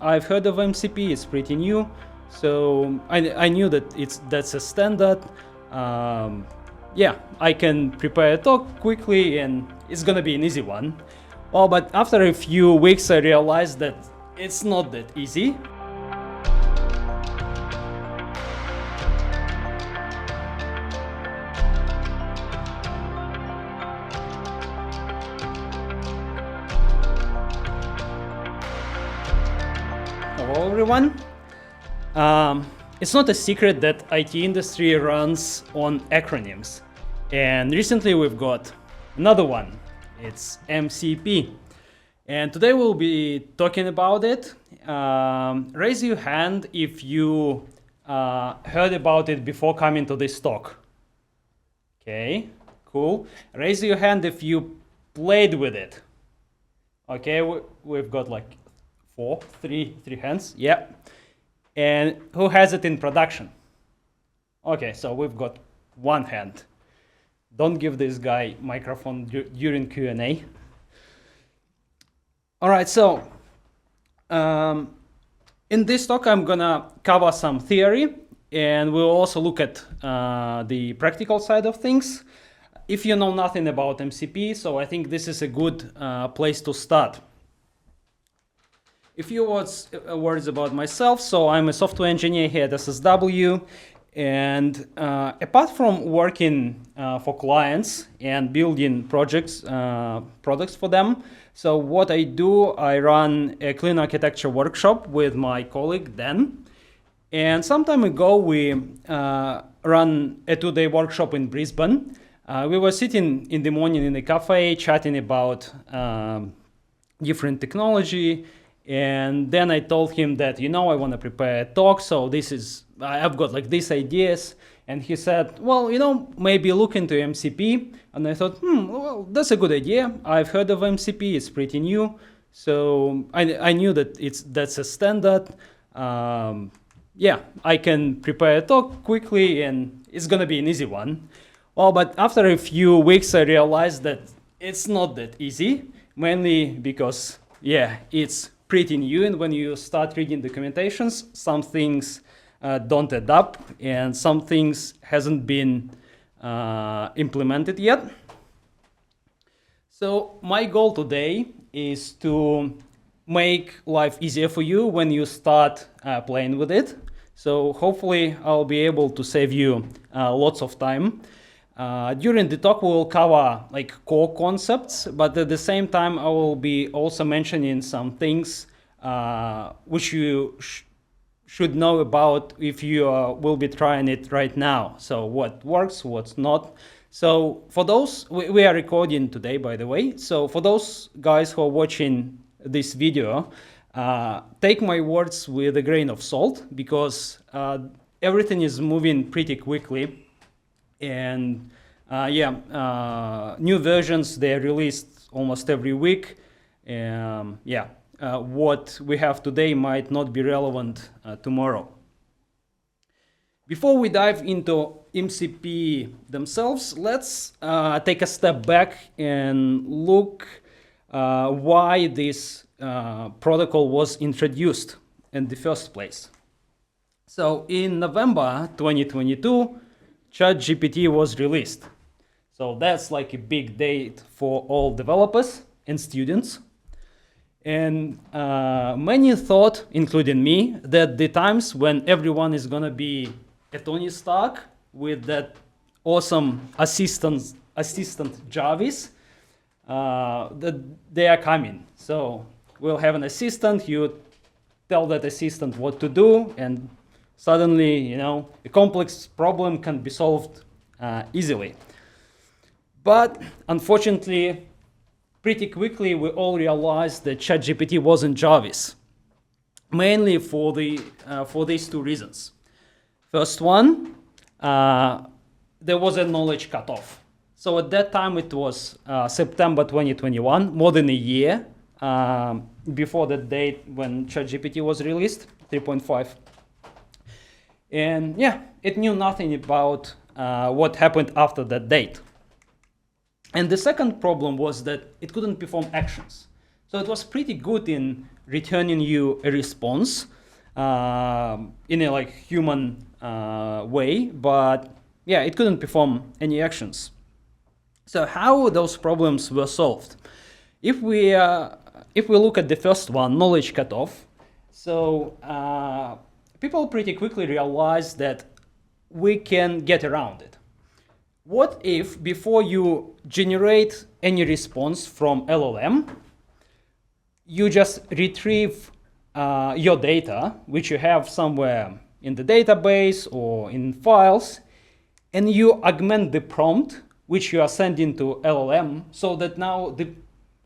I've heard of MCP, it's pretty new, so I knew that that's a standard. Yeah, I can prepare a talk quickly and it's gonna be an easy one. Well, but after a few weeks I realized that it's not that easy. Hello everyone. It's not a secret that IT industry runs on acronyms, and recently we've got another one. It's MCP, and today we'll be talking about it. Raise your hand if you heard about it before coming to this talk. Okay, cool. Raise your hand if you played with it. Okay, we've got like three hands. Yeah. And who has it in production? Okay, so we've got one hand. Don't give this guy microphone during Q&A. All right, so in this talk, I'm gonna cover some theory, and we'll also look at the practical side of things. If you know nothing about MCP, so I think this is a good place to start. A few words about myself. So I'm a software engineer here at SSW, and apart from working for clients and building products for them, so what I do, I run a clean architecture workshop with my colleague Dan, and some time ago we ran a 2-day workshop in Brisbane. We were sitting in the morning in a cafe chatting about different technology. And then I told him that, I want to prepare a talk, so I've got like these ideas. And he said, well, maybe look into MCP. And I thought, well, that's a good idea. I've heard of MCP, it's pretty new. So I knew that that's a standard. Yeah, I can prepare a talk quickly and it's gonna be an easy one. Well, but after a few weeks, I realized that it's not that easy, mainly because, yeah, it's pretty new, and when you start reading documentations, some things don't add up, and some things hasn't been implemented yet. So my goal today is to make life easier for you when you start playing with it. So hopefully I'll be able to save you lots of time. During the talk, we will cover like core concepts, but at the same time, I will be also mentioning some things which you should know about if you will be trying it right now. So what works, what's not. So for those, we are recording today, by the way. So for those guys who are watching this video, take my words with a grain of salt, because everything is moving pretty quickly. And new versions, they're released almost every week. What we have today might not be relevant tomorrow. Before we dive into MCP themselves, let's take a step back and look why this protocol was introduced in the first place. So in November 2022, ChatGPT was released. So that's like a big date for all developers and students. And many thought, including me, that the times when everyone is gonna be a Tony Stark with that awesome assistant Jarvis, that they are coming. So we'll have an assistant, you tell that assistant what to do, and suddenly, a complex problem can be solved easily. But unfortunately, pretty quickly, we all realized that ChatGPT wasn't Jarvis, mainly for these two reasons. First one, there was a knowledge cutoff. So at that time, it was September 2021, more than a year before the date when ChatGPT was released, 3.5. And yeah, it knew nothing about what happened after that date. And the second problem was that it couldn't perform actions. So it was pretty good in returning you a response in a like human way, but yeah, it couldn't perform any actions. So how those problems were solved? If we look at the first one, knowledge cutoff, so people pretty quickly realized that we can get around it. What if before you generate any response from LLM, you just retrieve your data, which you have somewhere in the database or in files, and you augment the prompt which you are sending to LLM, so that now the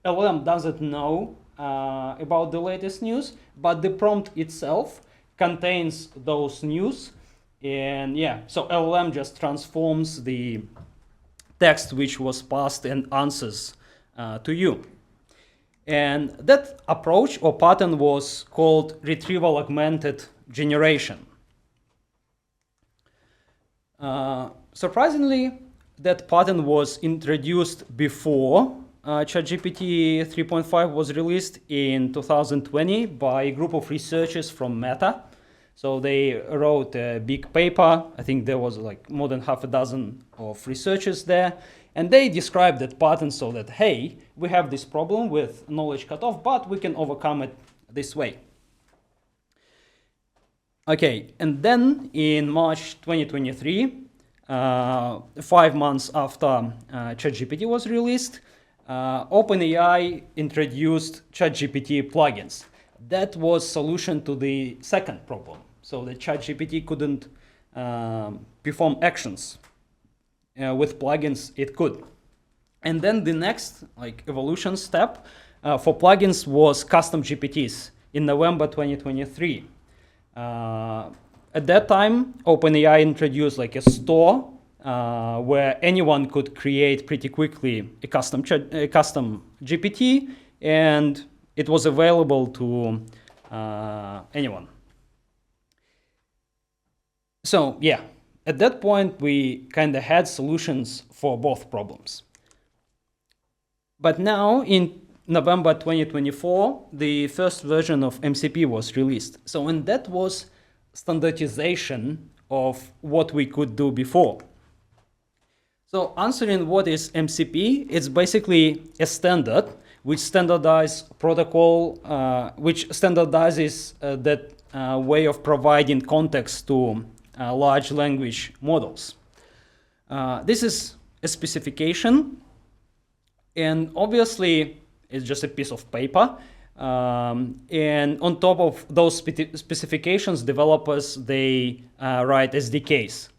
LLM doesn't know about the latest news, but the prompt itself contains those news. And yeah, so LLM just transforms the text which was passed and answers to you. And that approach or pattern was called Retrieval Augmented Generation. Surprisingly, that pattern was introduced before ChatGPT 3.5 was released in 2020 by a group of researchers from Meta. So they wrote a big paper. I think there was like more than half a dozen of researchers there. And they described that pattern so that, hey, we have this problem with knowledge cutoff, but we can overcome it this way. Okay, and then in March 2023, 5 months after ChatGPT was released, OpenAI introduced ChatGPT plugins. That was solution to the second problem. So the ChatGPT couldn't perform actions. With plugins, it could. And then the next evolution step for plugins was custom GPTs in November 2023. At that time, OpenAI introduced a store where anyone could create pretty quickly a custom GPT, and it was available to anyone. So yeah, at that point, we kind of had solutions for both problems. But now, in November 2024, the first version of MCP was released. So, and that was standardization of what we could do before. So, answering what is MCP, it's basically a standard which standardizes protocol, which standardizes that way of providing context to large language models. This is a specification, and obviously it's just a piece of paper. And on top of those specifications, developers, they write SDKs.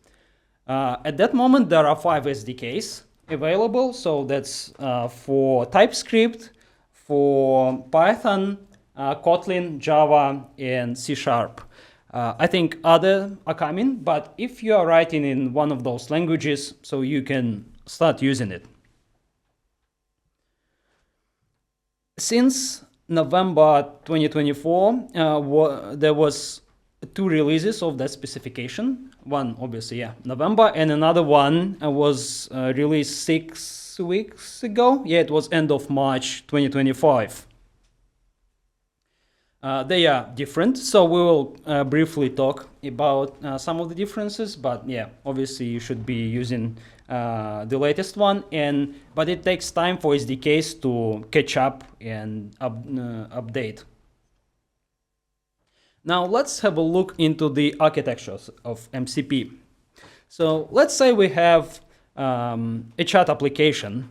At that moment, there are 5 SDKs available. So that's for TypeScript, for Python, Kotlin, Java, and C#. I think other are coming, but if you are writing in one of those languages, so you can start using it. Since November 2024, there was 2 releases of that specification. One, obviously, yeah, November, and another one was released 6 weeks ago. Yeah, it was end of March 2025. They are different, so we will briefly talk about some of the differences, but yeah, obviously you should be using the latest one, but it takes time for SDKs to catch up and update. Now let's have a look into the architectures of MCP. So let's say we have a chat application,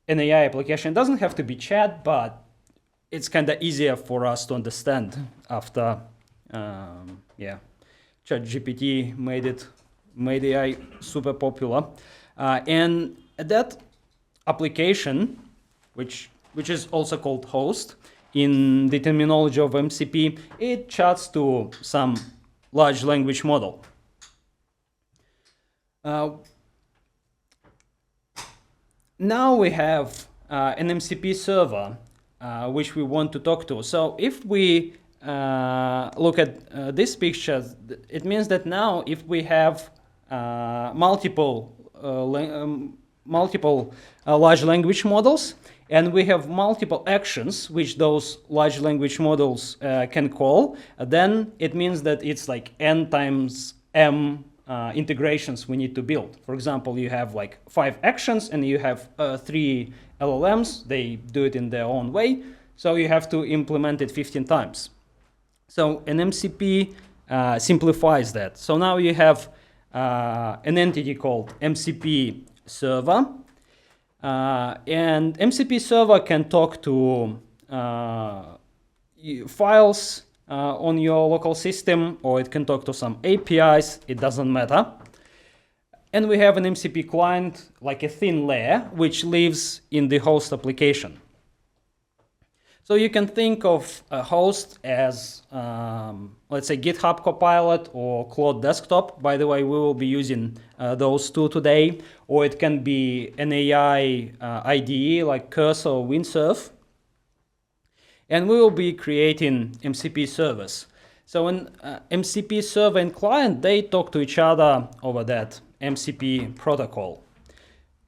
an AI application. It doesn't have to be chat, but it's kind of easier for us to understand after, ChatGPT made AI super popular. And that application, which is also called host in the terminology of MCP, it chats to some large language model. Now we have an MCP server which we want to talk to. So if we look at this picture, it means that now if we have multiple large language models, and we have multiple actions which those large language models can call, then it means that it's like n times m integrations we need to build. For example, you have like 5 actions and you have 3 LLMs. They do it in their own way, so you have to implement it 15 times. So an MCP simplifies that. So now you have an entity called MCP server, and MCP server can talk to files on your local system, or it can talk to some APIs, it doesn't matter. And we have an MCP client, like a thin layer, which lives in the host application. So you can think of a host as, let's say, GitHub Copilot or Claude Desktop. By the way, we will be using those two today. Or it can be an AI IDE like Cursor or Windsurf. And we will be creating MCP servers. So an MCP server and client, they talk to each other over that MCP protocol.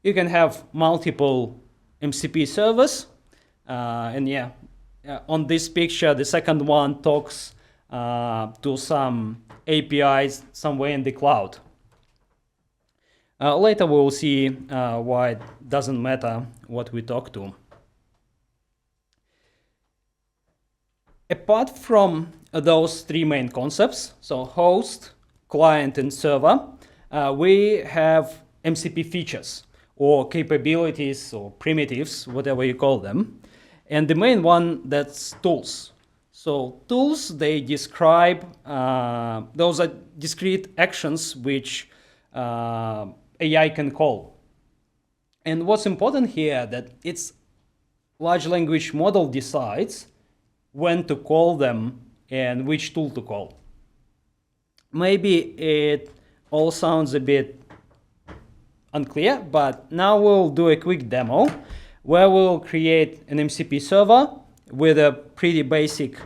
You can have multiple MCP servers. And yeah, on this picture, the second one talks to some APIs somewhere in the cloud. Later we will see why it doesn't matter what we talk to. Apart from those 3 main concepts, so host, client, and server, we have MCP features or capabilities or primitives, whatever you call them. And the main one, that's tools. So tools, they describe, those are discrete actions which AI can call. And what's important here, that it's large language model decides when to call them and which tool to call. Maybe it all sounds a bit unclear, but now we'll do a quick demo where we'll create an MCP server with a pretty basic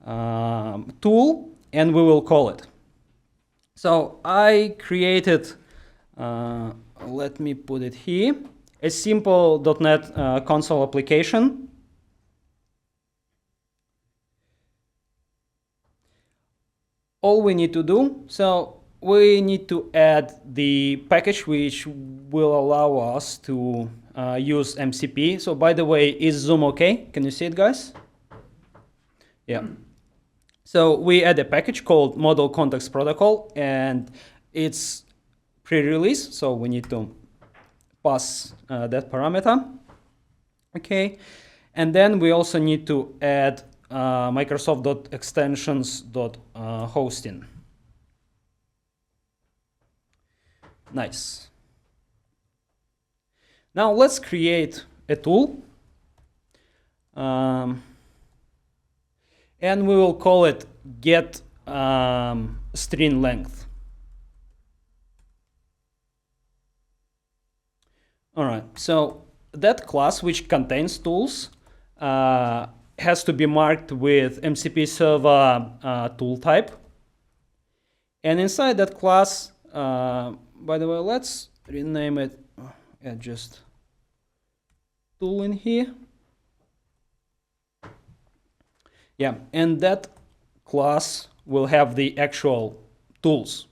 tool, and we will call it. So I created, let me put it here, a simple .NET console application. All we need to do, so we need to add the package which will allow us to use MCP. So by the way, is Zoom okay? Can you see it, guys? Yeah. So we add a package called Model Context Protocol, and it's pre-release, so we need to pass that parameter. Okay. And then we also need to add Microsoft.extensions.hosting. Nice. Now let's create a tool. And we will call it get string length. All right, so that class which contains tools has to be marked with MCP server tool type. And inside that class, by the way, let's rename it, add just tool in here. Yeah, and that class will have the actual tools.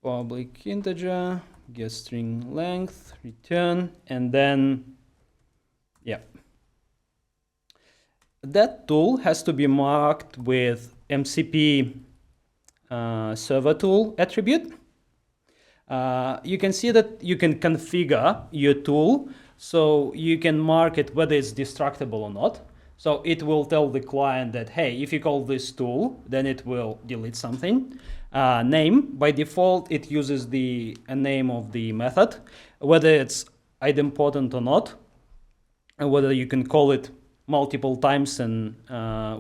Public integer, get string length, return, and then, yeah. That tool has to be marked with MCP server tool attribute. You can see that you can configure your tool so you can mark it whether it's destructible or not. So it will tell the client that, hey, if you call this tool, then it will delete something. Name, by default, it uses the name of the method, whether it's idempotent or not, and whether you can call it multiple times and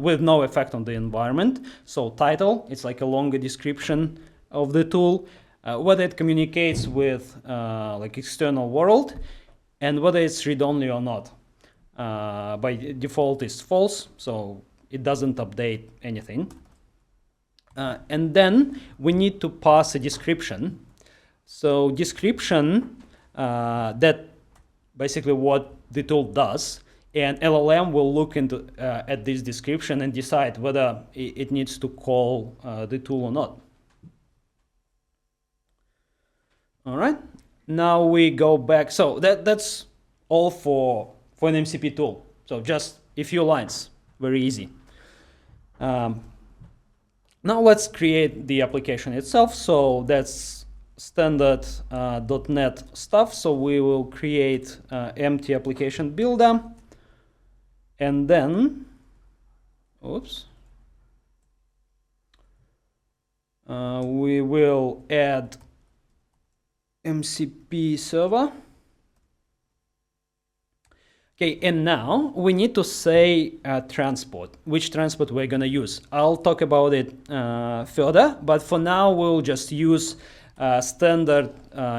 with no effect on the environment. So title, it's like a longer description of the tool, whether it communicates with like external world, and whether it's read-only or not. By default, it's false, so it doesn't update anything. And then we need to pass a description. So description, that basically what the tool does, and LLM will look into at this description and decide whether it needs to call the tool or not. All right, now we go back. So that's all for an MCP tool. So just a few lines, very easy. Now let's create the application itself. So that's standard .NET stuff. So we will create empty application builder, and then, oops, we will add MCP server. Okay, and now we need to say transport, which transport we're gonna use. I'll talk about it further, but for now we'll just use standard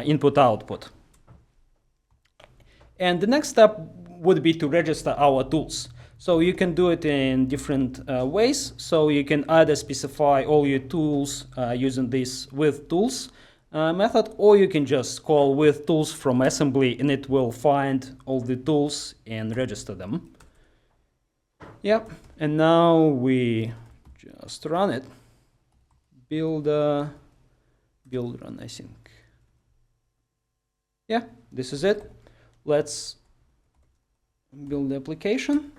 input-output. And the next step would be to register our tools. So you can do it in different ways. So you can either specify all your tools using this with tools method, or you can just call with tools from assembly and it will find all the tools and register them. Yep, and now we just run it. Build run, I think. Yeah, this is it. Let's build the application.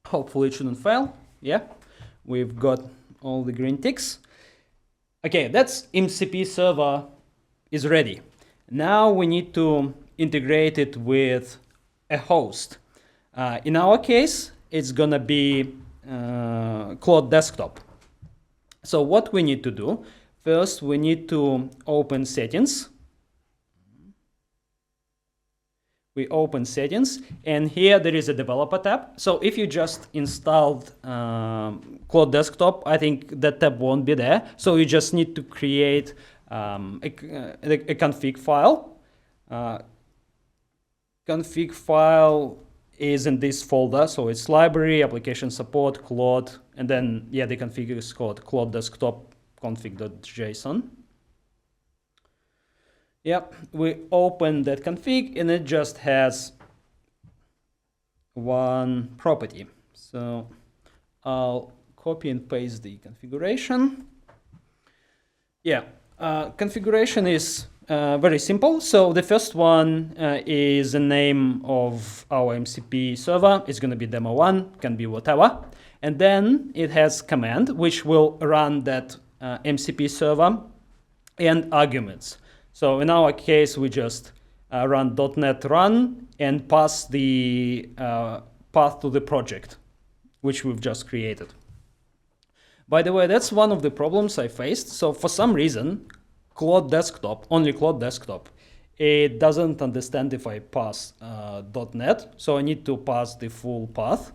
Hopefully it shouldn't fail. Yeah, we've got all the green ticks. Okay, that's MCP server is ready. Now we need to integrate it with a host. In our case, it's gonna be Cloud Desktop. So what we need to do, first we need to open settings. We open settings, and here there is a developer tab. So if you just installed Cloud Desktop, I think that tab won't be there. So you just need to create a config file. Config file is in this folder, so it's library, application support, Cloud, and then yeah, the config is called Cloud Desktop config.json. Yep, we open that config and it just has one property. So I'll copy and paste the configuration. Yeah, configuration is very simple. So the first one is the name of our MCP server. It's going to be demo1, can be whatever. And then it has command, which will run that MCP server and arguments. So in our case, we just run .NET run and pass the path to the project, which we've just created. By the way, that's one of the problems I faced. So for some reason, Cloud Desktop, only Cloud Desktop, it doesn't understand if I pass .NET. So I need to pass the full path.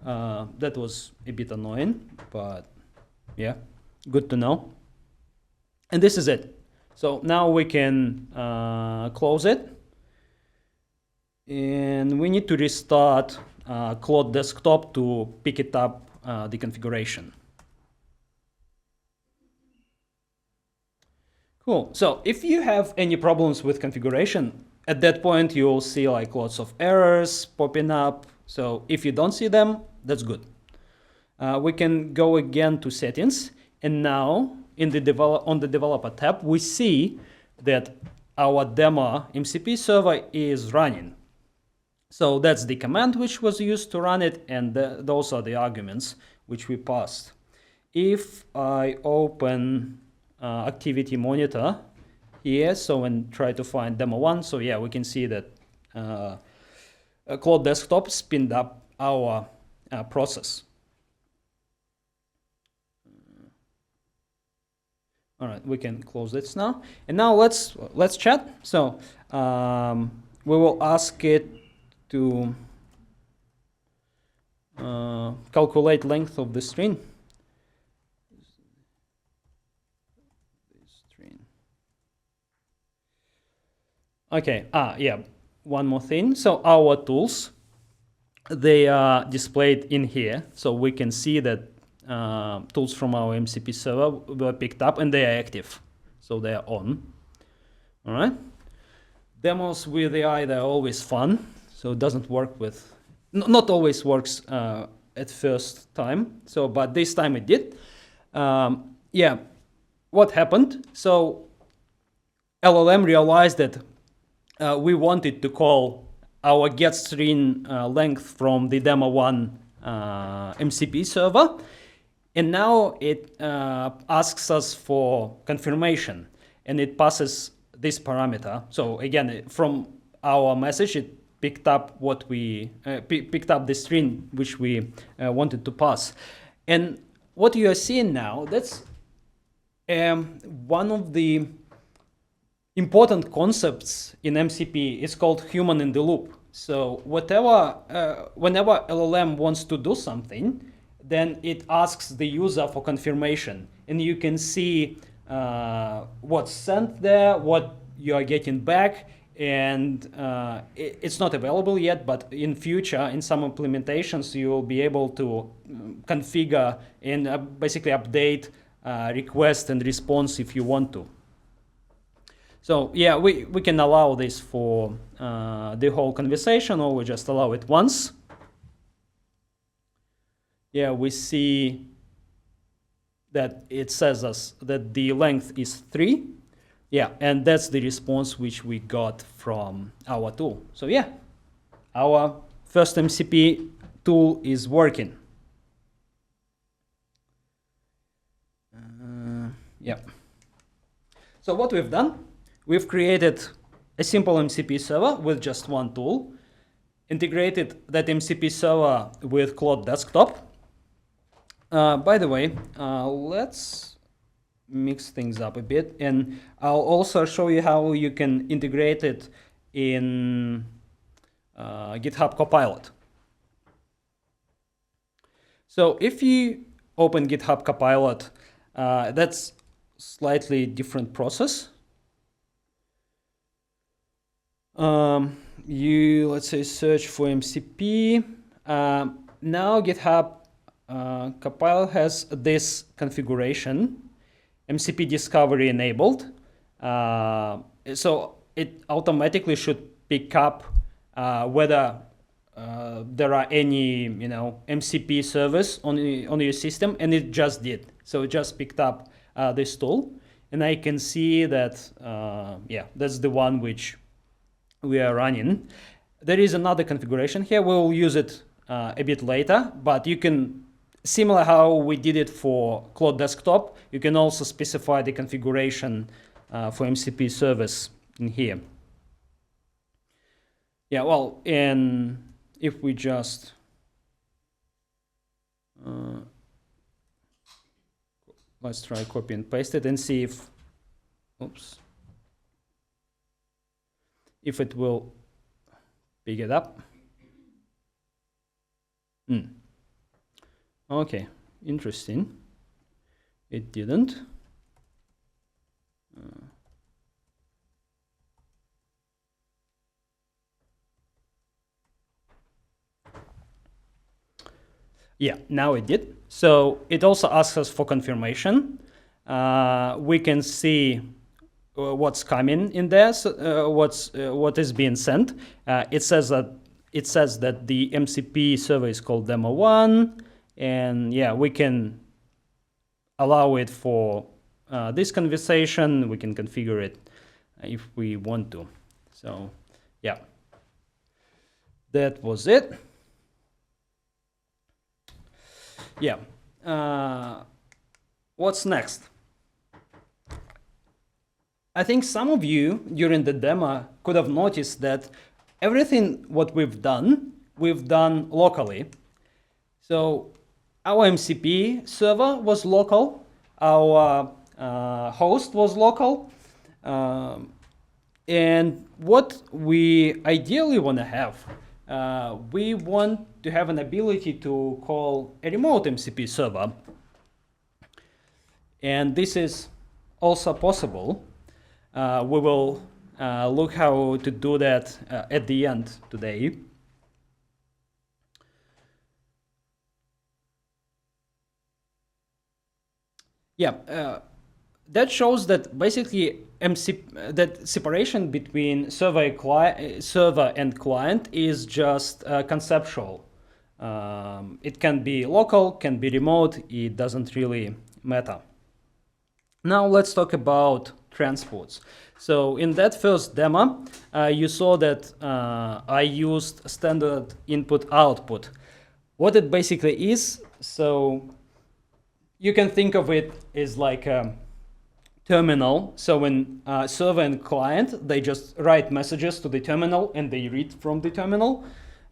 That was a bit annoying, but yeah, good to know. And this is it. So now we can close it, and we need to restart Cloud Desktop to pick it up the configuration. Cool. So if you have any problems with configuration, at that point you will see like lots of errors popping up. So if you don't see them, that's good. We can go again to settings, and now in the on the developer tab, we see that our demo MCP server is running. So that's the command which was used to run it, and those are the arguments which we passed. If I open activity monitor here, so and try to find demo1, so yeah, we can see that Cloud Desktop spinned up our process. All right, we can close this now. And now let's chat. So we will ask it to calculate length of the string. Okay, yeah, one more thing. So our tools, they are displayed in here. So we can see that tools from our MCP server were picked up and they are active. So they are on. All right. Demos with AI, they're always fun. So it doesn't work with, not always works at first time. So, but this time it did. Yeah, what happened? So LLM realized that we wanted to call our getString length from the demo1 MCP server. And now it asks us for confirmation, and it passes this parameter. So again, from our message, it picked up what we picked up the string which we wanted to pass. And what you are seeing now, that's one of the important concepts in MCP. Is called human in the loop. So whenever LLM wants to do something, then it asks the user for confirmation, and you can see what's sent there, what you are getting back, and it's not available yet, but in future, in some implementations, you will be able to configure and basically update request and response if you want to. So yeah, we can allow this for the whole conversation, or we just allow it once. Yeah, we see that it says us that the length is 3. Yeah, and that's the response which we got from our tool. So yeah, our first MCP tool is working. Yeah. So what we've done, we've created a simple MCP server with just one tool, integrated that MCP server with Claude Desktop. By the way, let's mix things up a bit, and I'll also show you how you can integrate it in GitHub Copilot. So if you open GitHub Copilot, that's slightly different process. You, let's say, search for MCP. Now GitHub Copilot has this configuration, MCP discovery enabled. So it automatically should pick up whether there are any, MCP servers on your system, and it just did. So it just picked up this tool, and I can see that, yeah, that's the one which we are running. There is another configuration here. We'll use it a bit later, but you can, similar how we did it for Claude Desktop, you can also specify the configuration for MCP service in here. Yeah, well, and if we just let's try copy and paste it and see if, oops, if it will pick it up. Okay, interesting. It didn't. Yeah, now it did. So it also asks us for confirmation. We can see what's coming in there, so, what is being sent. It says that the MCP server is called demo1, and yeah, we can allow it for this conversation. We can configure it if we want to. So yeah, that was it. Yeah, what's next? I think some of you during the demo could have noticed that everything what we've done locally. So our MCP server was local, our host was local, and what we ideally want to have, we want to have an ability to call a remote MCP server. And this is also possible. We will look how to do that at the end today. Yeah, that shows that basically that separation between server and client is just conceptual. It can be local, can be remote, it doesn't really matter. Now let's talk about transports. So in that first demo, you saw that I used standard input-output. What it basically is, so you can think of it as like a terminal. So when server and client, they just write messages to the terminal and they read from the terminal.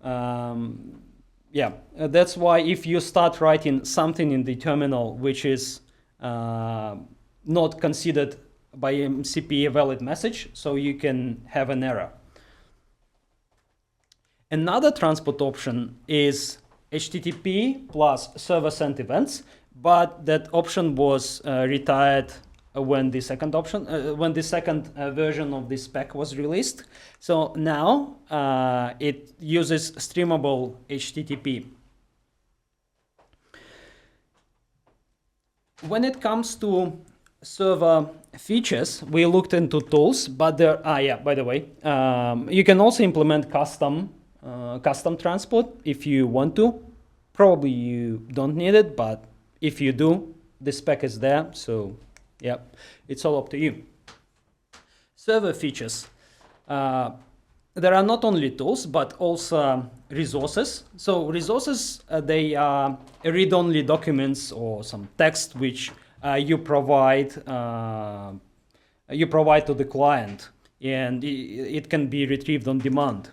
Yeah, that's why if you start writing something in the terminal which is not considered by MCP a valid message, so you can have an error. Another transport option is HTTP plus server sent events, but that option was retired when the second version of the spec was released. So now it uses streamable HTTP. When it comes to server features, we looked into tools, but there by the way, you can also implement custom transport if you want to. Probably you don't need it, but if you do, the spec is there, so yeah, it's all up to you. Server features. There are not only tools, but also resources. So resources, they are read-only documents or some text which you provide to the client, and it can be retrieved on demand.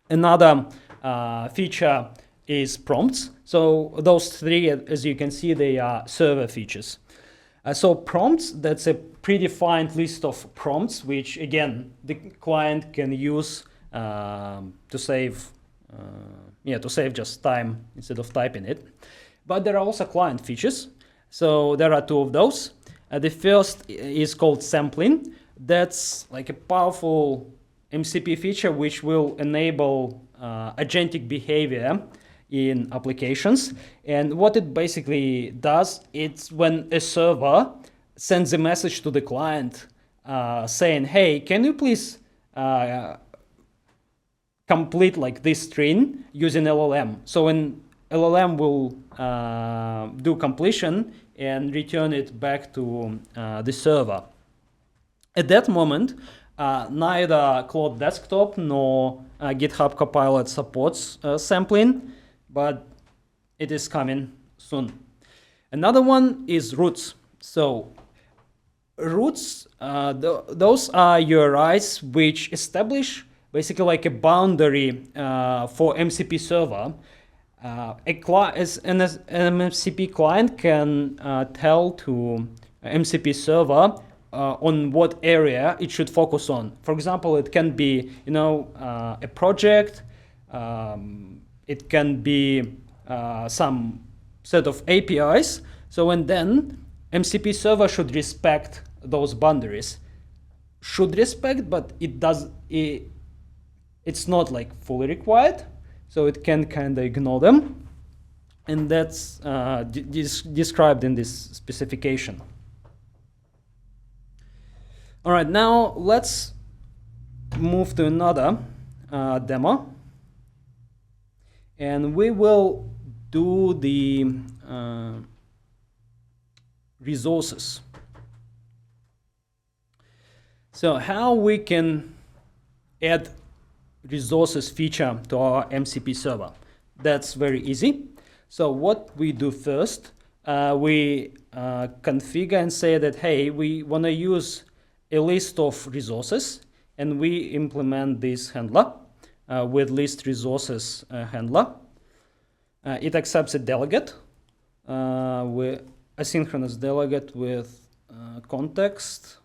Another feature is prompts. So those three, as you can see, they are server features. So prompts, that's a predefined list of prompts, which again, the client can use to save just time instead of typing it. But there are also client features. So there are two of those. The first is called sampling. That's like a powerful MCP feature which will enable agentic behavior in applications. And what it basically does, it's when a server sends a message to the client saying, hey, can you please complete like this string using LLM? So when LLM will do completion and return it back to the server. At that moment, neither Claude Desktop nor GitHub Copilot supports sampling, but it is coming soon. Another one is routes. So routes, those are URIs which establish basically like a boundary for MCP server. An MCP client can tell to MCP server on what area it should focus on. For example, it can be a project. It can be some set of APIs. So and then MCP server should respect those boundaries. Should respect, but it's not like fully required. So it can kind of ignore them. And that's described in this specification. All right, now let's move to another demo. And we will do the resources. So how we can add resources feature to our MCP server. That's very easy. So what we do first, we configure and say that, hey, we want to use a list of resources, and we implement this handler with list resources handler. It accepts a delegate, with asynchronous delegate with context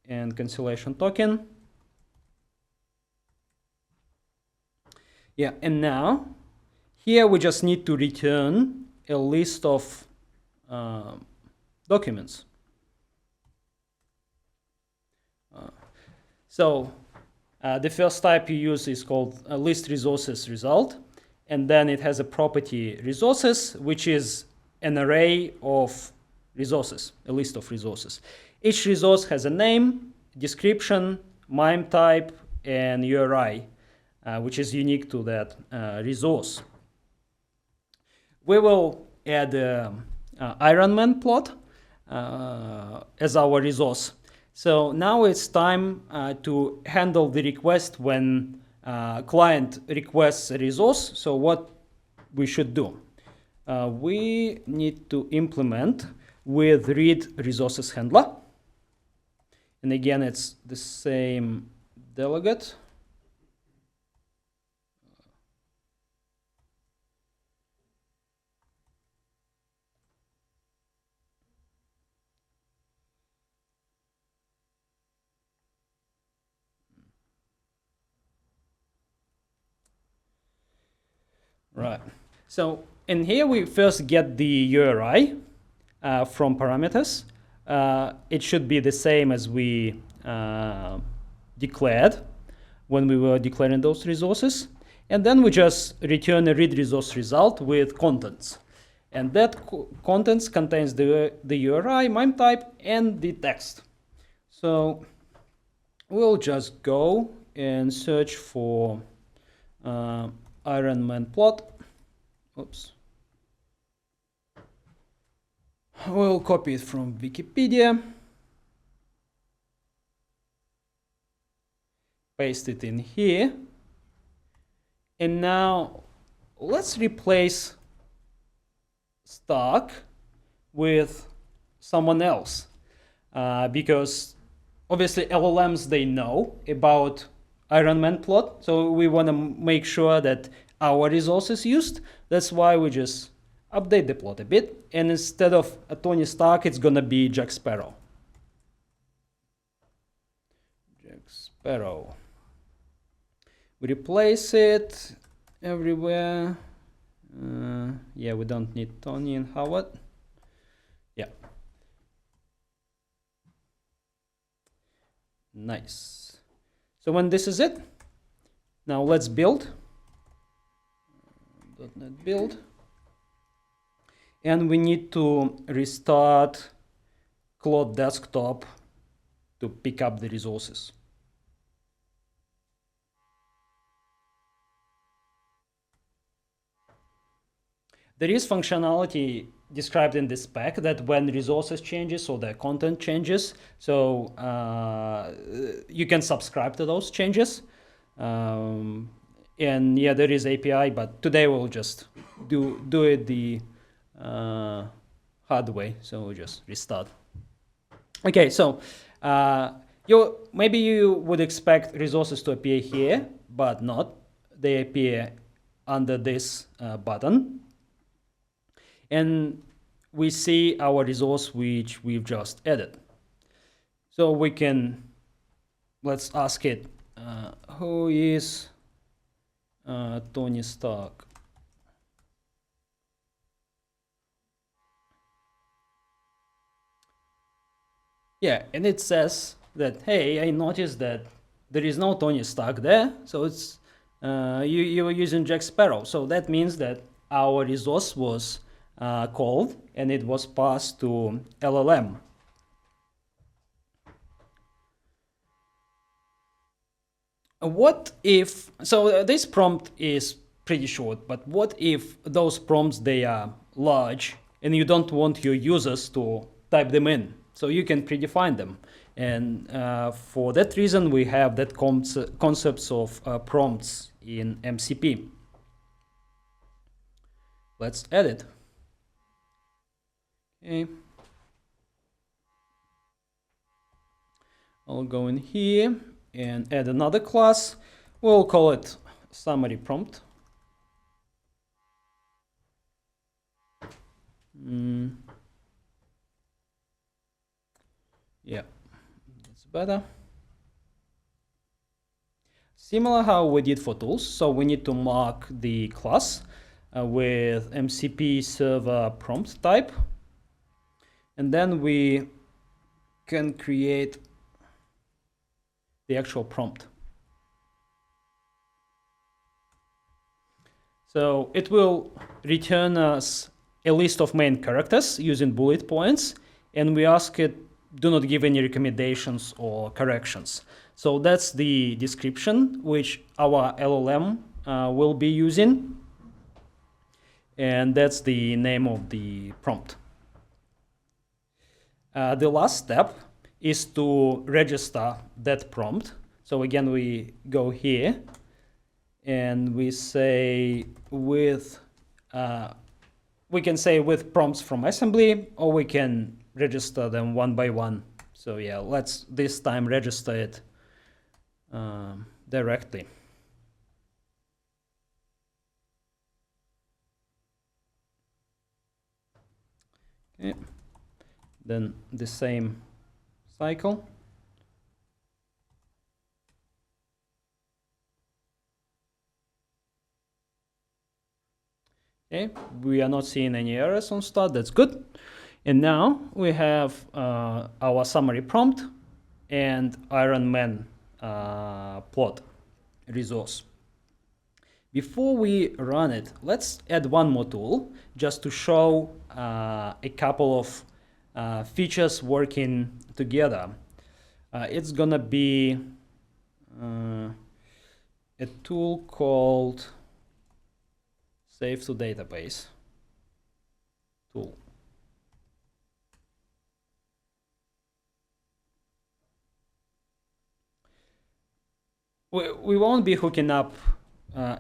and cancellation token. Yeah, and now here we just need to return a list of documents. So the first type you use is called list resources result, and then it has a property resources, which is an array of resources, a list of resources. Each resource has a name, description, MIME type, and URI, which is unique to that resource. We will add Ironman plot as our resource. So now it's time to handle the request when client requests a resource. So what we should do? We need to implement with read resources handler. And again, it's the same delegate. Right. So in here, we first get the URI from parameters. It should be the same as we declared when we were declaring those resources. And then we just return a read resource result with contents. And that contents contains the URI, MIME type, and the text. So we'll just go and search for Ironman plot. Oops. We'll copy it from Wikipedia, paste it in here, and now let's replace Stark with someone else, because obviously LLMs, they know about Ironman plot, so we want to make sure that our resource is used. That's why we just update the plot a bit, and instead of Tony Stark, it's gonna be Jack Sparrow. Jack Sparrow. We replace it everywhere. Yeah, we don't need Tony and Howard. Yeah. Nice. So when this is it, now let's build. .NET build. And we need to restart Claude Desktop to pick up the resources. There is functionality described in this spec that when resources changes or the content changes, so you can subscribe to those changes. And yeah, there is API, but today we'll just do it the hard way. So we'll just restart. Okay, so maybe you would expect resources to appear here, but not. They appear under this button. And we see our resource which we've just added. So we can, let's ask it, who is Tony Stark? Yeah, and it says that, hey, I noticed that there is no Tony Stark there, so it's you were using Jack Sparrow. So that means that our resource was called and it was passed to LLM. What if, so this prompt is pretty short, but what if those prompts, they are large and you don't want your users to type them in? So you can predefine them. And for that reason, we have that concepts of prompts in MCP. Let's add it. Okay. I'll go in here and add another class. We'll call it summary prompt. Yeah, that's better. Similar how we did for tools. So we need to mark the class with MCP server prompt type. And then we can create the actual prompt. So it will return us a list of main characters using bullet points, and we ask it, do not give any recommendations or corrections. So that's the description which our LLM will be using, and that's the name of the prompt. The last step is to register that prompt. So again, we go here and we say with, we can say with prompts from assembly, or we can register them one by one. So yeah, let's this time register it directly. Okay. Then the same cycle. Okay, we are not seeing any errors on start, that's good. And now we have our summary prompt and Iron Man plot resource. Before we run it, let's add one more tool just to show a couple of features working together. It's gonna be a tool called Save to Database tool. We won't be hooking up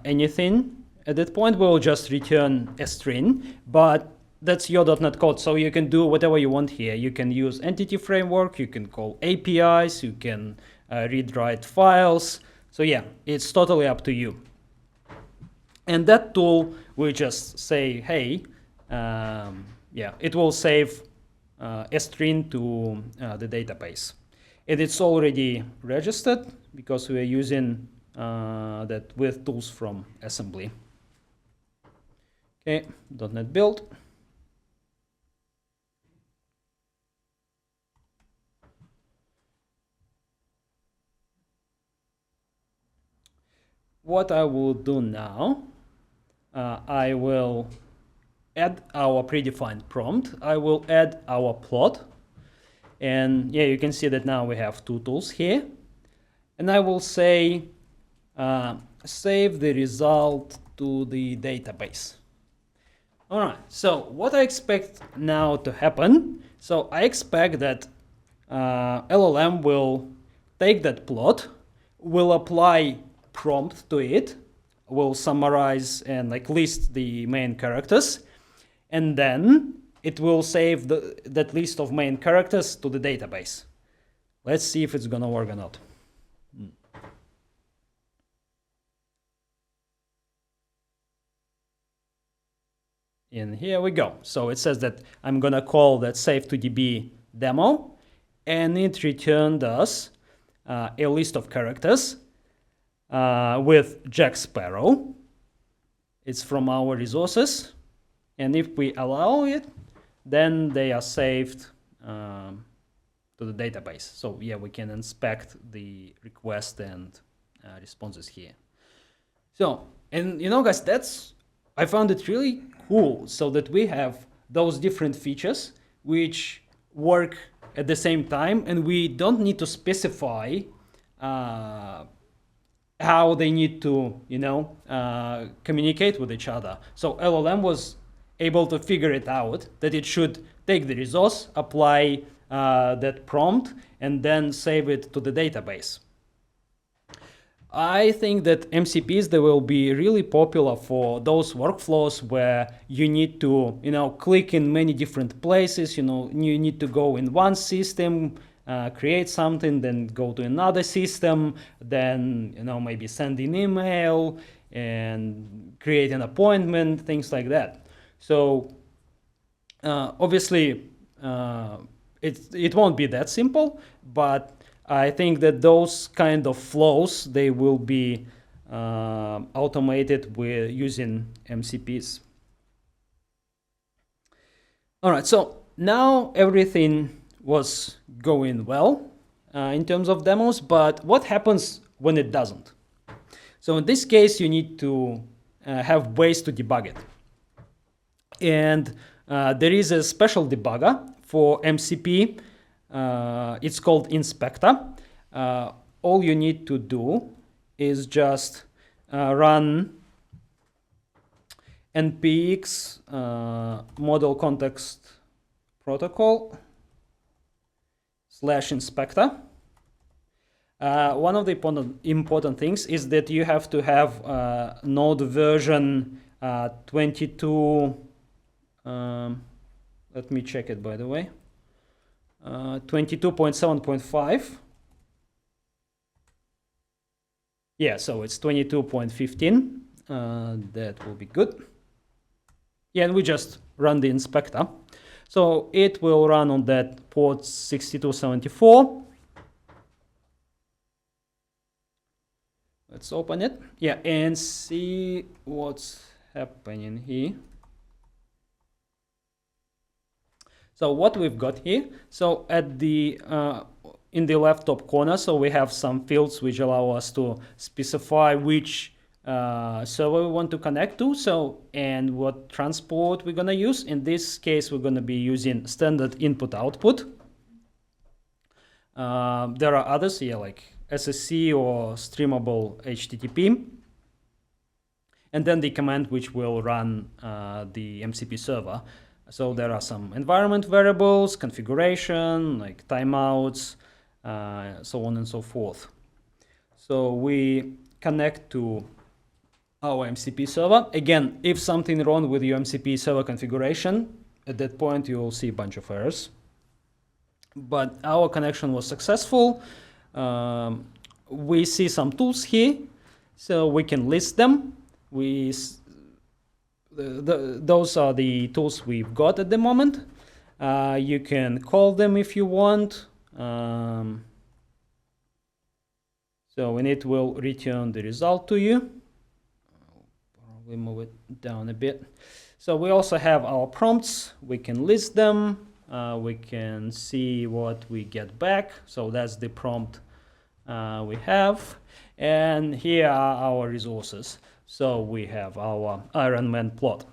anything at that point. We'll just return a string, but that's your .NET code, so you can do whatever you want here. You can use entity framework, you can call APIs, you can read-write files. So yeah, it's totally up to you. And that tool will just say, hey, yeah, it will save a string to the database. And it's already registered because we are using that with tools from assembly. Okay, .NET build. What I will do now, I will add our predefined prompt. I will add our plot. And yeah, you can see that now we have two tools here. And I will say, save the result to the database. All right, so what I expect now to happen, so I expect that LLM will take that plot, will apply prompt to it, will summarize and like list the main characters, and then it will save that list of main characters to the database. Let's see if it's gonna work or not. And here we go. So it says that I'm gonna call that save to DB demo, and it returned us a list of characters with Jack Sparrow. It's from our resources, and if we allow it, then they are saved to the database. So yeah, we can inspect the request and responses here. So, and you know guys, I found it really cool, so that we have those different features which work at the same time, and we don't need to specify how they need to, communicate with each other. So LLM was able to figure it out, that it should take the resource, apply that prompt, and then save it to the database. I think that MCPs, they will be really popular for those workflows where you need to, click in many different places, you need to go in one system, create something, then go to another system, then, maybe send an email and create an appointment, things like that. So obviously it won't be that simple, but I think that those kind of flows, they will be automated with using MCPs. All right, so now everything was going well in terms of demos, but what happens when it doesn't? So in this case, you need to have ways to debug it. And there is a special debugger for MCP, it's called inspector. All you need to do is just run npx model context protocol /inspector. One of the important things is that you have to have node version 22. Let me check it, by the way. 22.7.5. Yeah, so it's 22.15. That will be good. Yeah, and we just run the inspector. So it will run on that port 6274. Let's open it. Yeah, and see what's happening here. So what we've got here, so at the in the left top corner, so we have some fields which allow us to specify which server we want to connect to, so and what transport we're gonna use. In this case, we're gonna be using standard input-output. There are others here like SSC or streamable HTTP, and then the command which will run the MCP server. So there are some environment variables, configuration, like timeouts, so on and so forth. So we connect to our MCP server. Again, if something wrong with your MCP server configuration, at that point you will see a bunch of errors. But our connection was successful. We see some tools here, so we can list them. Those are the tools we've got at the moment. You can call them if you want. So and it will return the result to you. I'll probably move it down a bit. So we also have our prompts. We can list them. We can see what we get back. So that's the prompt we have. And here are our resources. So we have our Iron Man plot.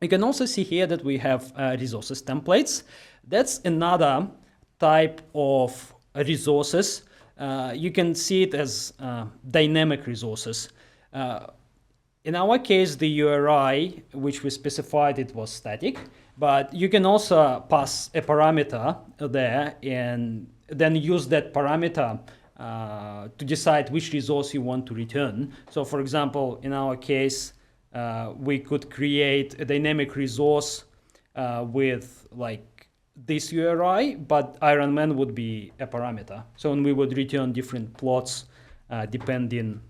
You can also see here that we have resources templates. That's another type of resources. You can see it as dynamic resources. In our case, the URI, which we specified, it was static, but you can also pass a parameter there and then use that parameter to decide which resource you want to return. So for example, in our case, we could create a dynamic resource with like this URI, but Iron Man would be a parameter. So we would return different plots depending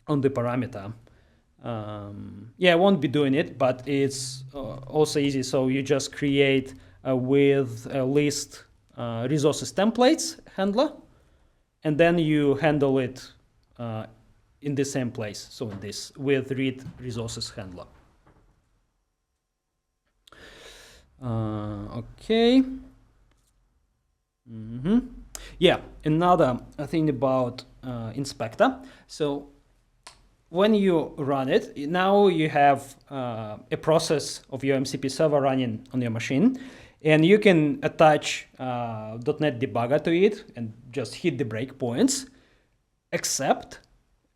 on the parameter. Yeah, I won't be doing it, but it's also easy. So you just create with a list resources templates handler, and then you handle it in the same place. So in this with read resources handler. Okay. Yeah, another thing about inspector. So when you run it, now you have a process of your MCP server running on your machine, and you can attach .NET debugger to it and just hit the breakpoints, except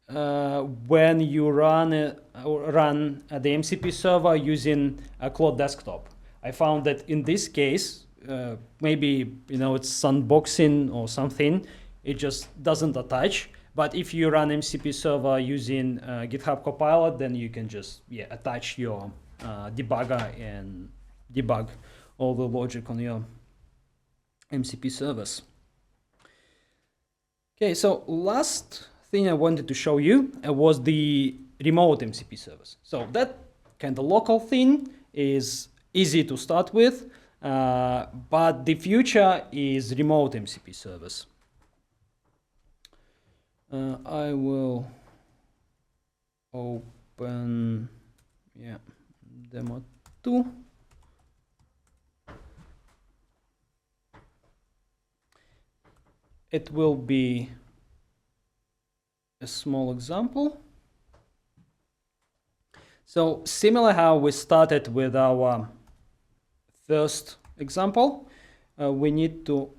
when you run the MCP server using a Cloud Desktop. I found that in this case, maybe it's sandboxing or something, it just doesn't attach. But if you run MCP server using GitHub Copilot, then you can just attach your debugger and debug all the logic on your MCP servers. Okay, so last thing I wanted to show you was the remote MCP servers. So that kind of local thing is easy to start with, but the future is remote MCP servers. I will open demo 2. It will be a small example. So similar how we started with our first example, we need to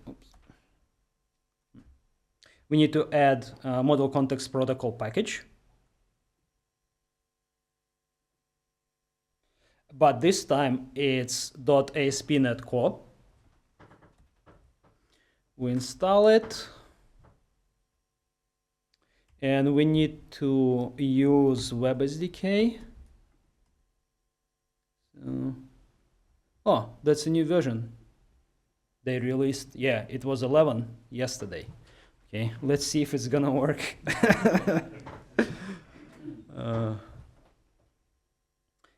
add a model context protocol package. But this time it's .ASP.NET Core. We install it. And we need to use Web SDK. Oh, that's a new version. They released, yeah, it was 11 yesterday. Okay, let's see if it's gonna work.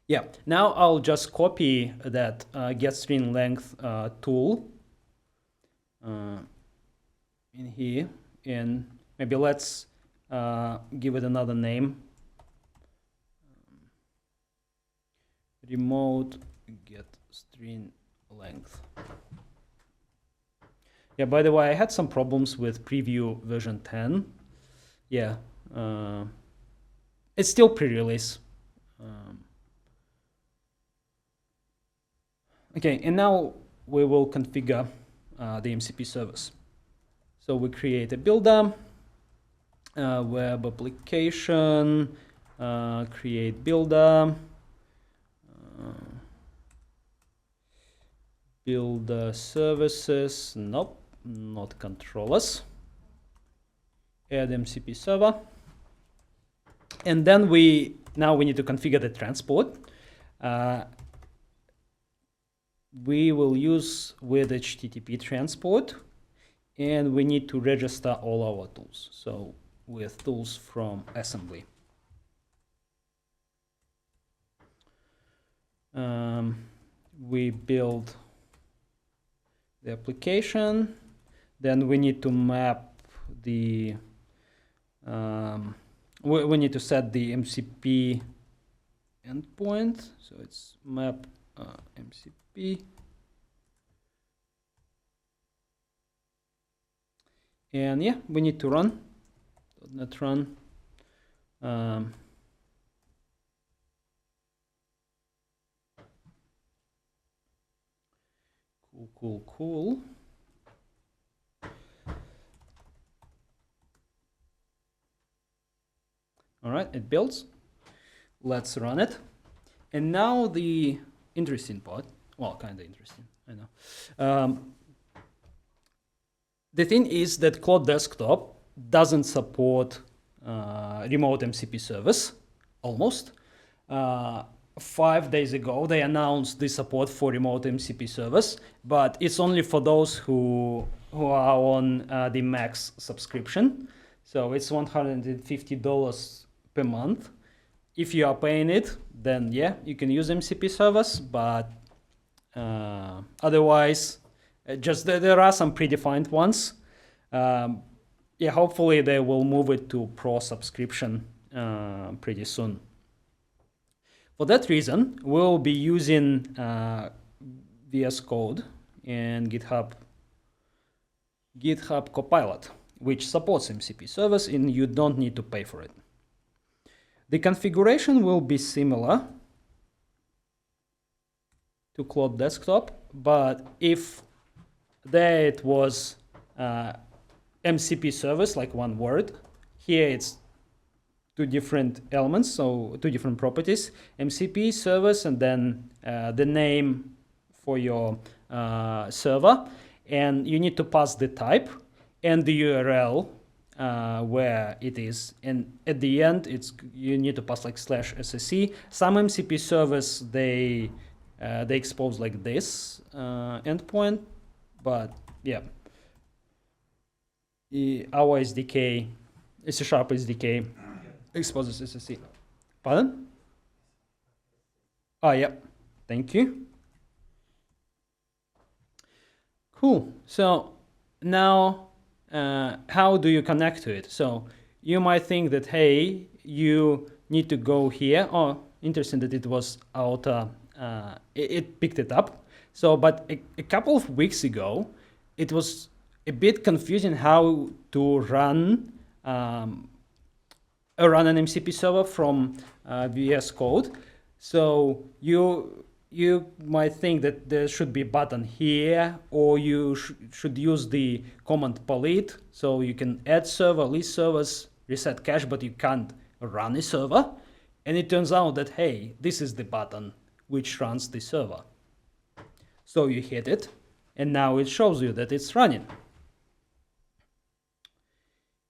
Yeah, now I'll just copy that getStringLength tool in here, and maybe let's give it another name. Remote getStringLength. Yeah, by the way, I had some problems with preview version 10. Yeah, it's still pre-release. Okay, and now we will configure the MCP service. So we create a builder, web application, create builder, builder services, nope, not controllers, add MCP server, and then now we need to configure the transport. We will use with HTTP transport, and we need to register all our tools. So with tools from assembly. We build the application, then we need to map the we need to set the MCP endpoint. So it's map MCP, and yeah, we need to run .NET run. Cool. All right, it builds. Let's run it. And now the interesting part, well, kind of interesting, I know. The thing is that Cloud Desktop doesn't support remote MCP service, almost. 5 days ago, they announced the support for remote MCP service, but it's only for those who are on the max subscription. So it's $150 per month. If you are paying it, then yeah, you can use MCP service, but otherwise, just there are some predefined ones. Yeah, hopefully they will move it to pro subscription pretty soon. For that reason, we'll be using VS Code and GitHub Copilot, which supports MCP service, and you don't need to pay for it. The configuration will be similar to Cloud Desktop, but if there it was MCP service, like one word, here it's two different elements, so two different properties, MCP service, and then the name for your server, and you need to pass the type and the URL where it is, and at the end you need to pass like /SSE. Some MCP servers they expose like this endpoint, but yeah, our SDK, C# SDK exposes SSE. Pardon? Oh yeah, thank you. Cool. So now, how do you connect to it? So you might think that, hey, you need to go here. Oh, interesting that it was auto, it picked it up. So, but a couple of weeks ago, it was a bit confusing how to run an MCP server from VS Code. So you you might think that there should be a button here, or you should use the command polit, so you can add server, list servers, reset cache, but you can't run a server. And it turns out that, hey, this is the button which runs the server. So you hit it, and now it shows you that it's running.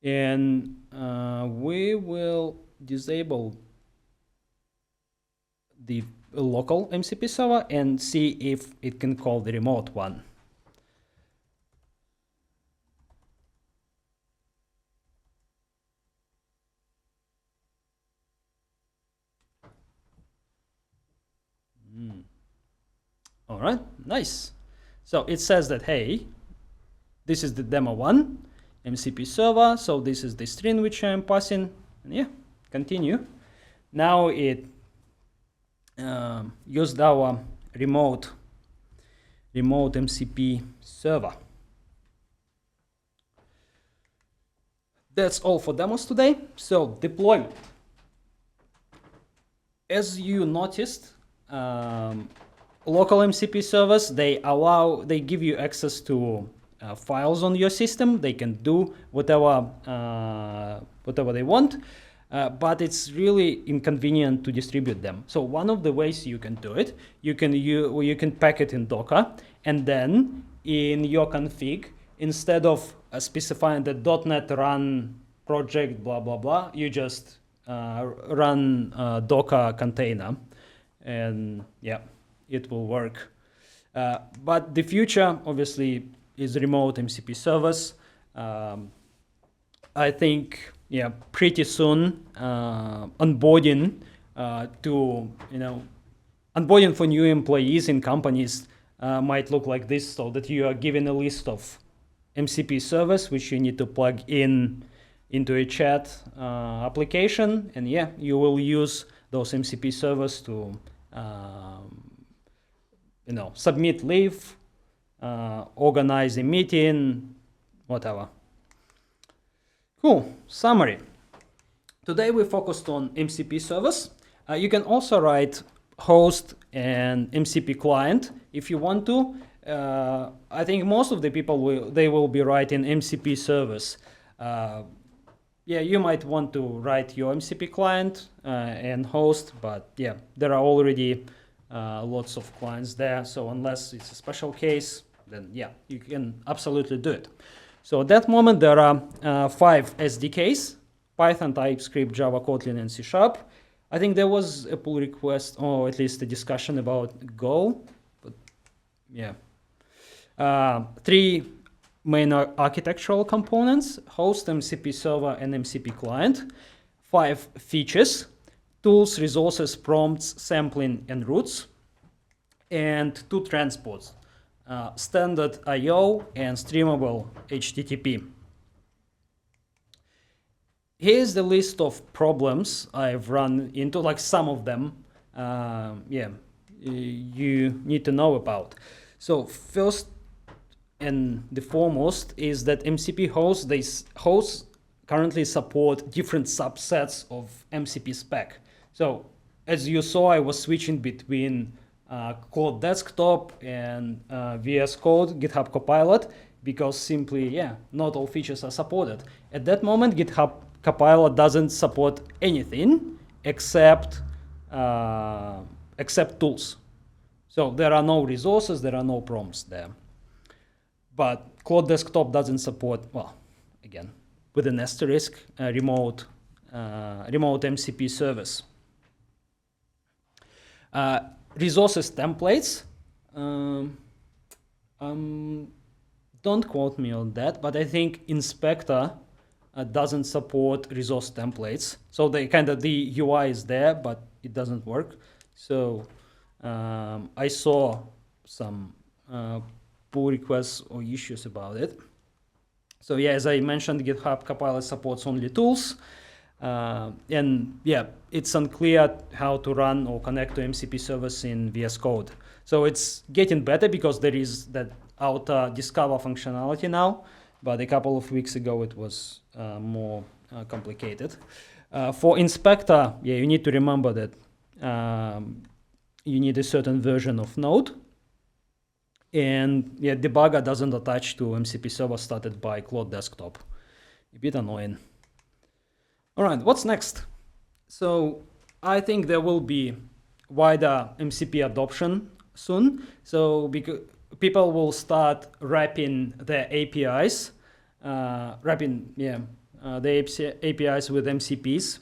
And we will disable the local MCP server and see if it can call the remote one. All right, nice. So it says that, hey, this is the demo one, MCP server. So this is the string which I'm passing. And yeah, continue. Now it used our remote MCP server. That's all for demos today. So deployment. As you noticed, local MCP servers, they give you access to files on your system. They can do whatever they want, but it's really inconvenient to distribute them. So one of the ways you can do it, you can pack it in Docker, and then in your config, instead of specifying the .NET run project blah blah blah, you just run Docker container, and yeah, it will work. But the future, obviously, is remote MCP servers. I think, yeah, pretty soon onboarding onboarding for new employees in companies might look like this, so that you are given a list of MCP servers which you need to plug into a chat application, and yeah, you will use those MCP servers to submit leave, organize a meeting, whatever. Cool. Summary. Today we focused on MCP servers. You can also write host and MCP client if you want to. I think most of the people will be writing MCP servers. Yeah, you might want to write your MCP client and host, but yeah, there are already lots of clients there. So unless it's a special case, then yeah, you can absolutely do it. So at that moment, there are 5 SDKs: Python, TypeScript, Java, Kotlin, and C#. I think there was a pull request, or at least a discussion about Go, but yeah. 3 main architectural components: host, MCP server, and MCP client. 5 features: tools, resources, prompts, sampling, and routes. And 2 transports: standard I/O and streamable HTTP. Here's the list of problems I've run into, like some of them, you need to know about. So first and the foremost is that MCP hosts currently support different subsets of MCP spec. So as you saw, I was switching between Cloud Desktop and VS Code, GitHub Copilot, because simply, yeah, not all features are supported. At that moment, GitHub Copilot doesn't support anything except tools. So there are no resources, there are no prompts there. But Cloud Desktop doesn't support, well, again, with an asterisk, remote MCP service. Resources templates. Don't quote me on that, but I think Inspector doesn't support resource templates. So the UI is there, but it doesn't work. So I saw some pull requests or issues about it. So yeah, as I mentioned, GitHub Copilot supports only tools. And yeah, it's unclear how to run or connect to MCP servers in VS Code. So it's getting better because there is that auto discover functionality now, but a couple of weeks ago it was more complicated. For Inspector, yeah, you need to remember that you need a certain version of Node. And yeah, debugger doesn't attach to MCP server started by Cloud Desktop. A bit annoying. All right, what's next? So I think there will be wider MCP adoption soon. So because people will start wrapping their APIs, the APIs with MCPs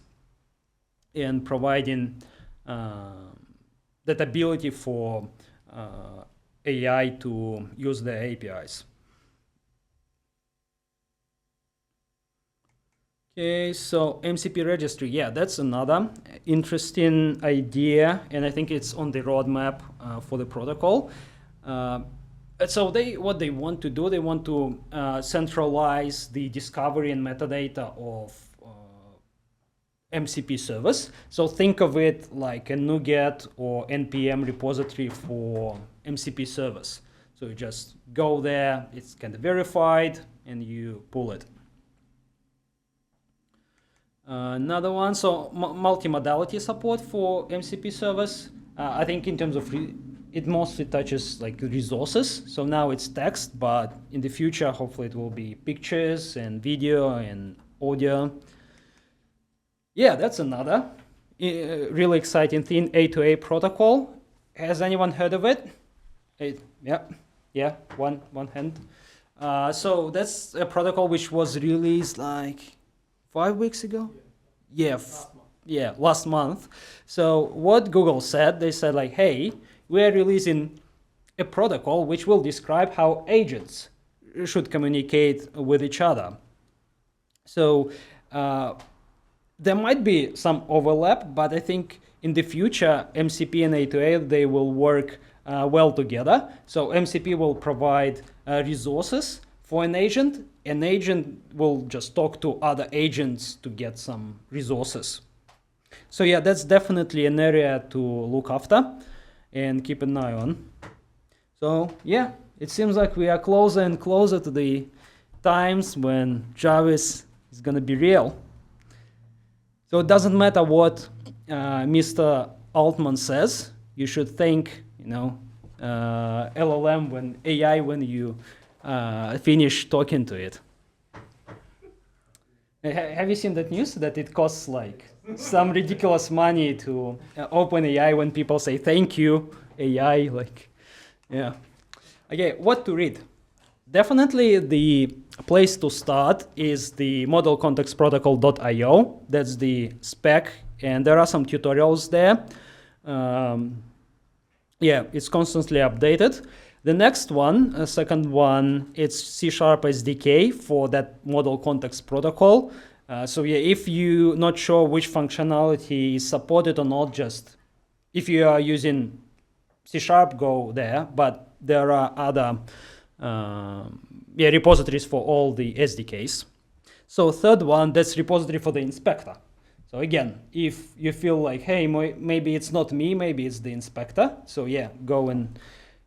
and providing that ability for AI to use the APIs. Okay, so MCP registry, yeah, that's another interesting idea, and I think it's on the roadmap for the protocol. So what they want to do, they want to centralize the discovery and metadata of MCP service. So think of it like a NuGet or NPM repository for MCP service. So you just go there, it's kind of verified, and you pull it. Another one, so multimodality support for MCP service. I think in terms of it mostly touches like resources. So now it's text, but in the future, hopefully it will be pictures and video and audio. Yeah, that's another really exciting thing, A2A protocol. Has anyone heard of it? Yeah, one hand. So that's a protocol which was released like 5 weeks ago? Yeah, last month. So what Google said, they said like, hey, we're releasing a protocol which will describe how agents should communicate with each other. So there might be some overlap, but I think in the future, MCP and A2A, they will work well together. So MCP will provide resources for an agent will just talk to other agents to get some resources. So yeah, that's definitely an area to look after and keep an eye on. So yeah, it seems like we are closer and closer to the times when Jarvis is going to be real. So it doesn't matter what Mr. Altman says. You should think, LLM when AI when you finish talking to it. Have you seen that news that it costs like some ridiculous money to open AI when people say thank you AI? Like, yeah. Okay, what to read? Definitely the place to start is the model context protocol.io. That's the spec, and there are some tutorials there. Yeah, it's constantly updated. The next one, second one, it's C# SDK for that model context protocol. So yeah, if you're not sure which functionality is supported or not, just if you are using C#, go there. But there are other repositories for all the SDKs. So third one, that's repository for the inspector. So again, if you feel like, hey, maybe it's not me, maybe it's the inspector. So yeah, go and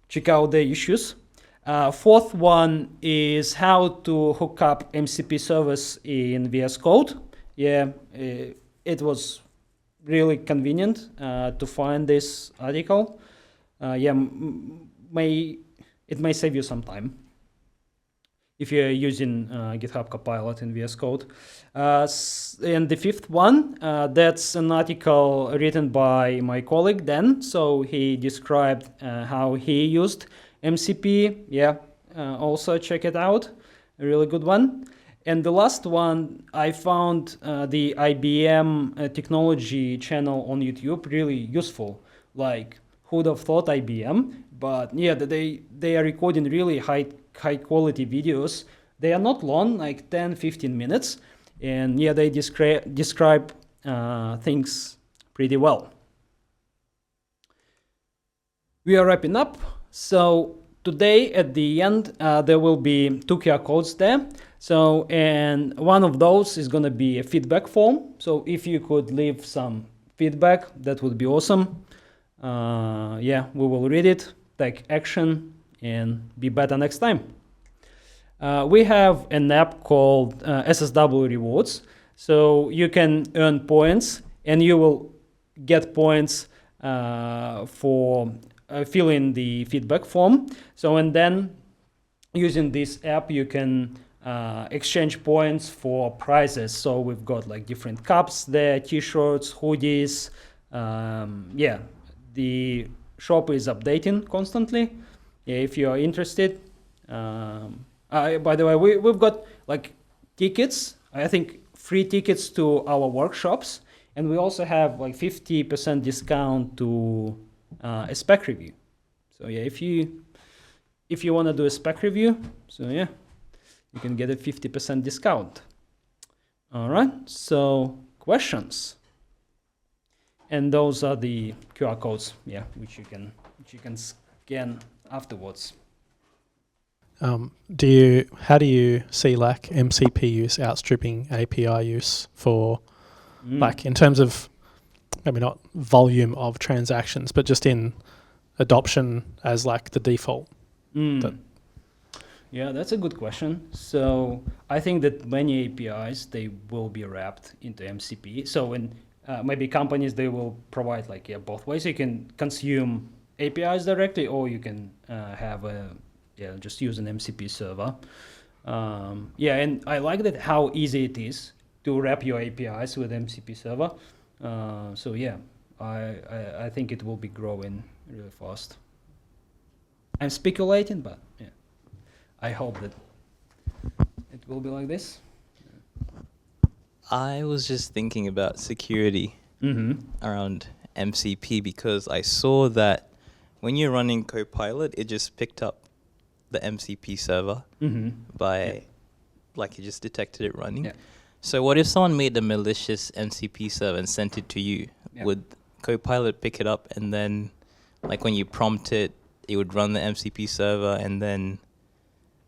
check out the issues. Fourth one is how to hook up MCP service in VS Code. Yeah, it was really convenient to find this article. Yeah, it may save you some time if you're using GitHub Copilot in VS Code. And the fifth one, that's an article written by my colleague Dan. So he described how he used MCP. Yeah, also check it out, a really good one. And the last one, I found the IBM technology channel on YouTube really useful. Like, who would have thought IBM? But yeah, they are recording really high quality videos. They are not long, like 10-15 minutes. And yeah, they describe things pretty well. We are wrapping up. So today at the end, there will be 2 QR codes there. So, and one of those is going to be a feedback form. So if you could leave some feedback, that would be awesome. Yeah, we will read it, take action, and be better next time. We have an app called SSW Rewards. So you can earn points, and you will get points for filling the feedback form. So, and then using this app, you can exchange points for prizes. So we've got like different cups there, t-shirts, hoodies. Yeah, the shop is updating constantly. Yeah, if you are interested. By the way, we've got like tickets, I think free tickets to our workshops, and we also have like 50% discount to a spec review. So yeah, if you want to do a spec review, so yeah, you can get a 50% discount. All right, so questions. And those are the QR codes, yeah, which you can scan afterwards. How do you see like MCP use outstripping API use for like in terms of maybe not volume of transactions, but just in adoption as like the default? Yeah, that's a good question. So I think that many APIs, they will be wrapped into MCP. So when maybe companies, they will provide like both ways. You can consume APIs directly, or you can have just use an MCP server. And I like that how easy it is to wrap your APIs with MCP server. So yeah, I think it will be growing really fast. I'm speculating, but yeah, I hope that it will be like this. I was just thinking about security around MCP, because I saw that when you're running Copilot, it just picked up the MCP server by, like, it just detected it running. Yeah. So what if someone made a malicious MCP server and sent it to you? Yeah. Would Copilot pick it up, and then, like, when you prompt it, it would run the MCP server, and then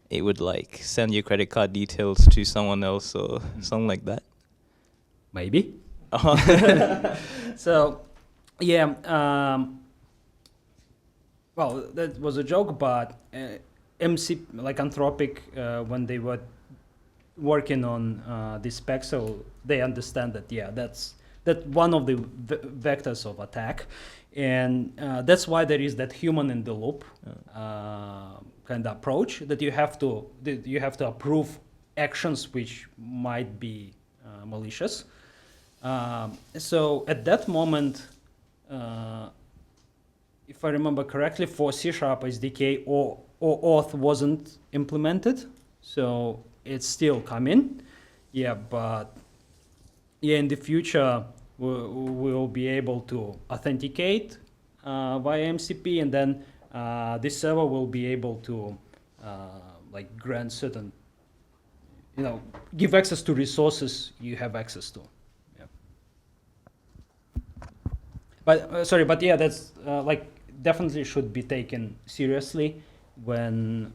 it would like send your credit card details to someone else or something like that? Maybe. So, yeah. Well, that was a joke, but MCP, like Anthropic, when they were working on this spec, so they understand that, yeah, that's one of the vectors of attack. And that's why there is that human in the loop kind of approach, that you have to approve actions which might be malicious. So at that moment, if I remember correctly, for C# SDK or auth wasn't implemented, so it's still coming. Yeah, but yeah, in the future we'll be able to authenticate via MCP, and then this server will be able to like grant certain, give access to resources you have access to. Yeah. But yeah, that's like definitely should be taken seriously when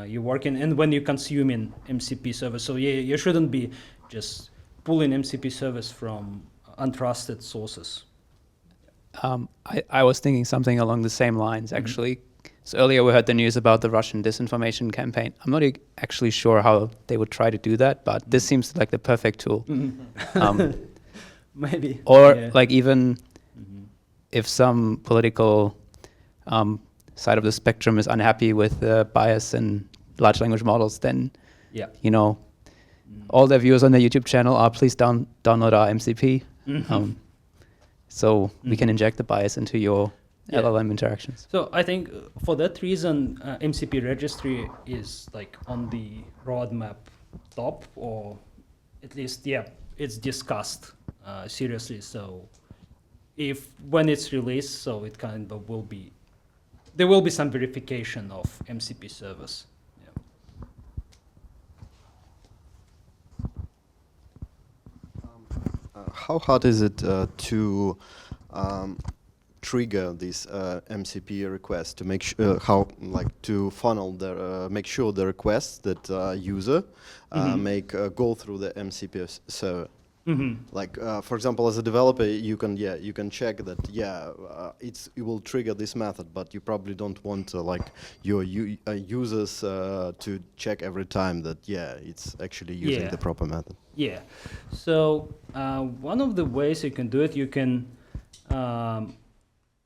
you're working and when you're consuming MCP servers. So yeah, you shouldn't be just pulling MCP servers from untrusted sources. I was thinking something along the same lines, actually. So earlier we heard the news about the Russian disinformation campaign. I'm not actually sure how they would try to do that, but this seems like the perfect tool. Maybe. Or like even if some political side of the spectrum is unhappy with the bias in large language models, then all their viewers on their YouTube channel are, please download our MCP. So we can inject the bias into your LLM interactions. So I think for that reason, MCP registry is like on the roadmap top, or at least, it's discussed seriously. So when it's released, so it kind of will be, there will be some verification of MCP servers. How hard is it to trigger this MCP request to make sure to funnel make sure the requests that user make go through the MCP server? Like for example, as a developer, you can check that it will trigger this method, but you probably don't want your users to check every time that it's actually using the proper method. Yeah. So one of the ways you can do it, you can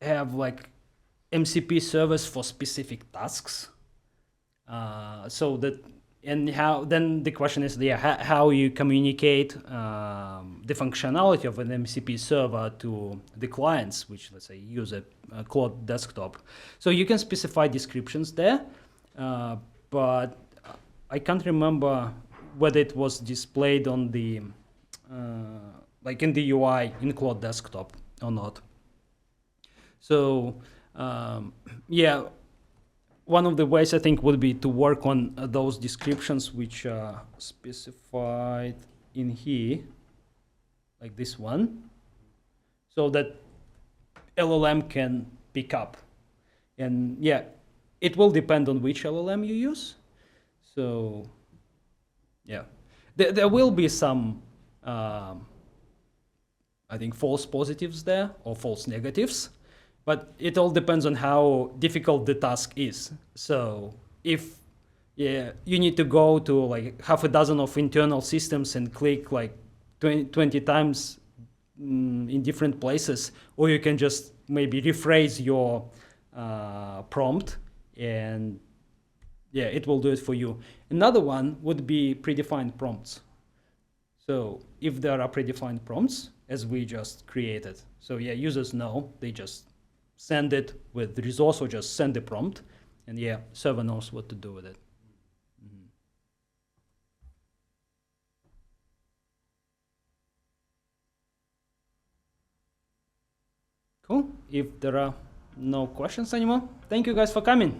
have like MCP servers for specific tasks. So that, and how, then the question is, yeah, how you communicate the functionality of an MCP server to the clients, which, let's say, use a Cloud desktop. So you can specify descriptions there, but I can't remember whether it was displayed on the, like in the UI in Cloud desktop or not. So yeah, one of the ways I think would be to work on those descriptions which are specified in here, like this one, so that LLM can pick up. And yeah, it will depend on which LLM you use. So yeah, there will be some, I think, false positives there or false negatives. But it all depends on how difficult the task is. So if you need to go to like half a dozen of internal systems and click like 20 times in different places, or you can just maybe rephrase your prompt and yeah, it will do it for you. Another one would be predefined prompts. So if there are predefined prompts, as we just created, so yeah, users know, they just send it with resource or just send the prompt, and yeah, server knows what to do with it. Cool. If there are no questions anymore, thank you guys for coming.